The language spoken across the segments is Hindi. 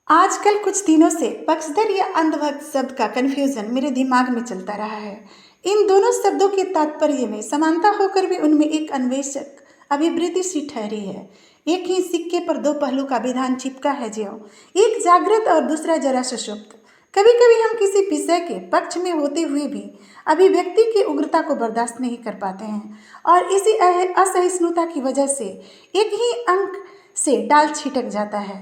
आजकल कुछ दिनों से पक्षधर या अंधभक्त शब्द का कन्फ्यूजन मेरे दिमाग में चलता रहा है। इन दोनों शब्दों के तात्पर्य में समानता होकर भी उनमें एक अन्वेषक अभिवृत्ति सी ठहरी है। एक ही सिक्के पर दो पहलू का विधान चिपका है ज्यों, एक जागृत और दूसरा जरा सुषुप्त। कभी कभी हम किसी विषय के पक्ष में होते हुए भी अभिव्यक्ति की उग्रता को बर्दाश्त नहीं कर पाते हैं और इसी असहिष्णुता की वजह से एक ही अंक से डाल छिटक जाता है।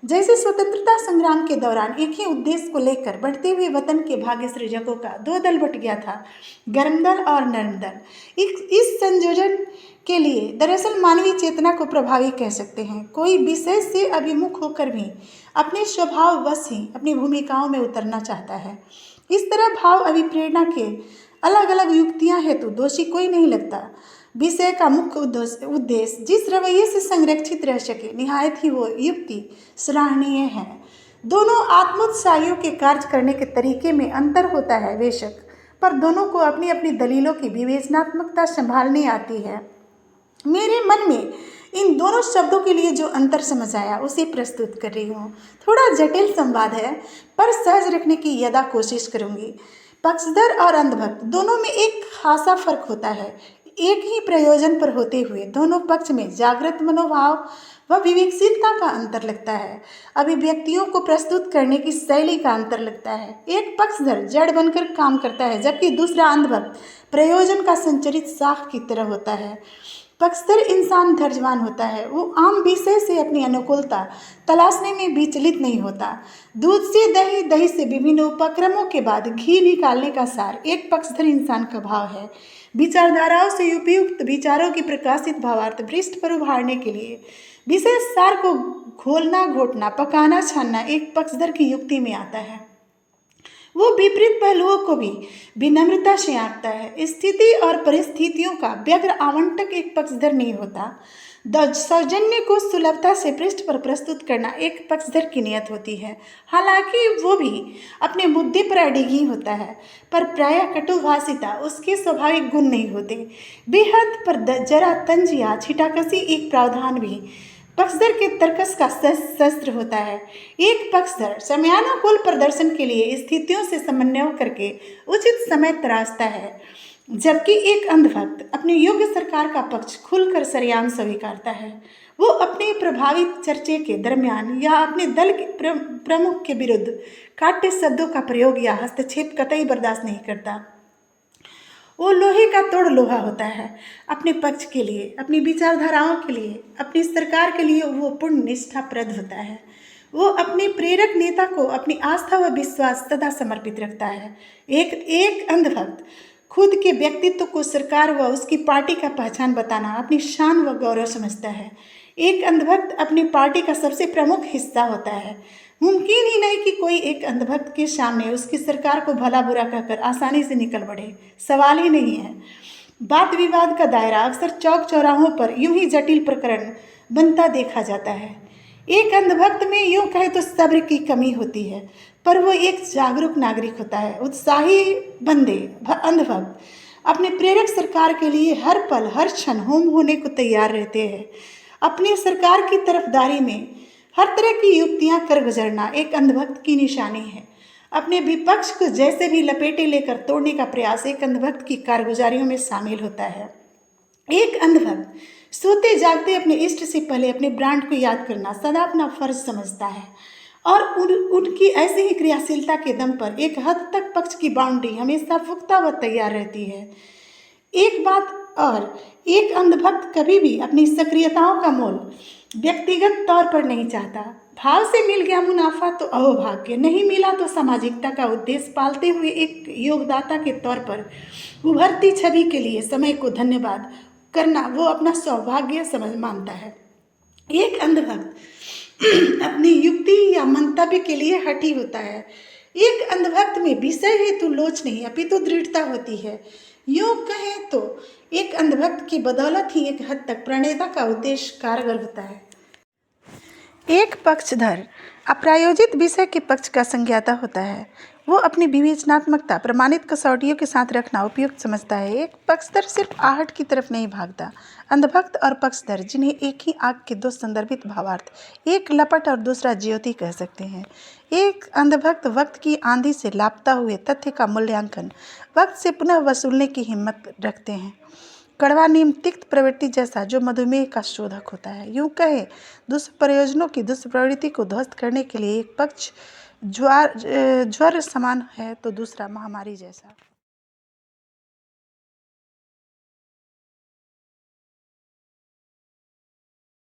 जैसे स्वतंत्रता संग्राम के दौरान एक ही उद्देश्य को लेकर बढ़ते हुए वतन के भाग्य सृजकों का दो दल बट गया था, गर्म दल और नर्म दल। इस संयोजन के लिए दरअसल मानवीय चेतना को प्रभावी कह सकते हैं। कोई विषय से अभिमुख होकर भी अपने स्वभाव वश ही अपनी भूमिकाओं में उतरना चाहता है। इस तरह भाव अभिप्रेरणा के अलग अलग युक्तियां हेतु दोषी कोई नहीं लगता। विषय का मुख्य उद्देश्य जिस रवैये से संरक्षित रह सके, निहायत ही वो युक्ति सराहनीय है। दोनों आत्मोत्साहियों के कार्य करने के तरीके में अंतर होता है बेशक, पर दोनों को अपनी अपनी दलीलों की विवेचनात्मकता संभालनी आती है। मेरे मन में इन दोनों शब्दों के लिए जो अंतर समझ आया उसे प्रस्तुत कर रही हूँ। थोड़ा जटिल संवाद है, पर सहज रखने की यदा कोशिश करूँगी। पक्षधर और अंधभक्त दोनों में एक खासा फर्क होता है। एक ही प्रयोजन पर होते हुए दोनों पक्ष में जागृत मनोभाव व विवेकशीलता का अंतर लगता है। अभिव्यक्तियों को प्रस्तुत करने की शैली का अंतर लगता है। एक पक्षधर जड़ बनकर काम करता है, जबकि दूसरा अंधभक्त प्रयोजन का संचरित शाख की तरह होता है। पक्षधर इंसान धैर्यवान होता है। वो आम विषय से अपनी अनुकूलता तलाशने में विचलित नहीं होता। दूध से दही, दही से विभिन्न उपक्रमों के बाद घी निकालने का सार एक पक्षधर इंसान का भाव है। विचारधाराओं से उपयुक्त विचारों की प्रकाशित भावार्थ पृष्ठ पर उभारने के लिए विषय सार को घोलना, घोटना, पकाना, छानना एक पक्षधर की युक्ति में आता है। वो विपरीत पहलुओं को भी विनम्रता से आंकता है। स्थिति और परिस्थितियों का व्यग्र आवंटक एक पक्षधर नहीं होता। सौजन्य को सुलभता से पृष्ठ पर प्रस्तुत करना एक पक्षधर की नियत होती है। हालांकि वो भी अपने मुद्दे पर अडिग ही होता है, पर प्रायः कटुभाषिता उसके स्वाभाविक गुण नहीं होते। बेहद पर जरा तंज या छिटाकसी एक प्रावधान भी पक्षधर के तर्कस का शस्त्र होता है। एक पक्षधर समयानुकूल प्रदर्शन के लिए स्थितियों से समन्वय करके उचित समय तराशता है, जबकि एक अंधभक्त अपने योग्य सरकार का पक्ष खुलकर सरेआम स्वीकारता है। वो अपने प्रभावित चर्चे के दरमियान या अपने दल के प्रमुख के विरुद्ध काट्य शब्दों का प्रयोग या हस्तक्षेप कतई बर्दाश्त नहीं करता। वो लोहे का तोड़ लोहा होता है। अपने पक्ष के लिए, अपनी विचारधाराओं के लिए, अपनी सरकार के लिए वो पूर्ण निष्ठाप्रद होता है। वो अपने प्रेरक नेता को अपनी आस्था व विश्वास सदा समर्पित रखता है। एक अंधभक्त खुद के व्यक्तित्व को सरकार व उसकी पार्टी का पहचान बताना अपनी शान व गौरव समझता है। एक अंधभक्त अपनी पार्टी का सबसे प्रमुख हिस्सा होता है। मुमकिन ही नहीं कि कोई एक अंधभक्त के सामने उसकी सरकार को भला बुरा कहकर आसानी से निकल बढ़े। सवाल ही नहीं है। वाद विवाद का दायरा अक्सर चौक चौराहों पर यूं ही जटिल प्रकरण बनता देखा जाता है। एक अंधभक्त में यूं कहे तो सब्र की कमी होती है, पर वो एक जागरूक नागरिक होता है। उत्साही बंदे अंधभक्त अपने प्रेरक सरकार के लिए हर पल हर क्षण होम होने को तैयार रहते हैं। अपनी सरकार की तरफदारी में हर तरह की युक्तियां कर गुजरना एक अंधभक्त की निशानी है। अपने विपक्ष को जैसे भी लपेटे लेकर तोड़ने का प्रयास एक अंधभक्त की कारगुजारियों में शामिल होता है। एक अंधभक्त सोते जागते अपने इष्ट से पहले अपने ब्रांड को याद करना सदा अपना फर्ज समझता है और उनकी ऐसी ही क्रियाशीलता के दम पर एक हद तक पक्ष की बाउंड्री हमेशा पुख्ता व तैयार रहती है। एक बात और, एक अंधभक्त कभी भी अपनी सक्रियताओं का मोल व्यक्तिगत तौर पर नहीं चाहता। भाव से मिल गया मुनाफा तो अहोभाग्य, नहीं मिला तो सामाजिकता का उद्देश्य पालते हुए एक योगदाता के तौर पर उभरती छवि के लिए समय को धन्यवाद करना वो अपना सौभाग्य समझ मानता है। एक अंधभक्त अपनी युक्ति या मंतव्य के लिए हठी होता है। एक अंधभक्त में विषय हेतु लोच नहीं अपितु दृढ़ता होती है। यूँ कहें तो एक अंधभक्त की बदौलत ही एक हद तक प्रणेता का उद्देश्य कारगर होता है। एक पक्षधर अप्रायोजित विषय के पक्ष का संज्ञाता होता है। वो अपनी विवेचनात्मकता प्रमाणित कसौटियों के साथ रखना उपयुक्त समझता है। एक पक्षधर सिर्फ आहट की तरफ नहीं भागता। अंधभक्त और पक्षधर, जिन्हें एक ही आग के दो संदर्भित भावार्थ, एक लपट और दूसरा ज्योति कह सकते हैं। एक अंधभक्त वक्त की आंधी से लापता हुए तथ्य का मूल्यांकन वक्त से पुनः वसूलने की हिम्मत रखते हैं। कड़वा नीम तिक्त प्रवृत्ति जैसा जो मधुमेह का शोधक होता है। यूं कहे, दुष्प्रयोजनों की दुष्प्रवृत्ति को ध्वस्त करने के लिए एक पक्ष ज्वर समान है तो दूसरा महामारी जैसा।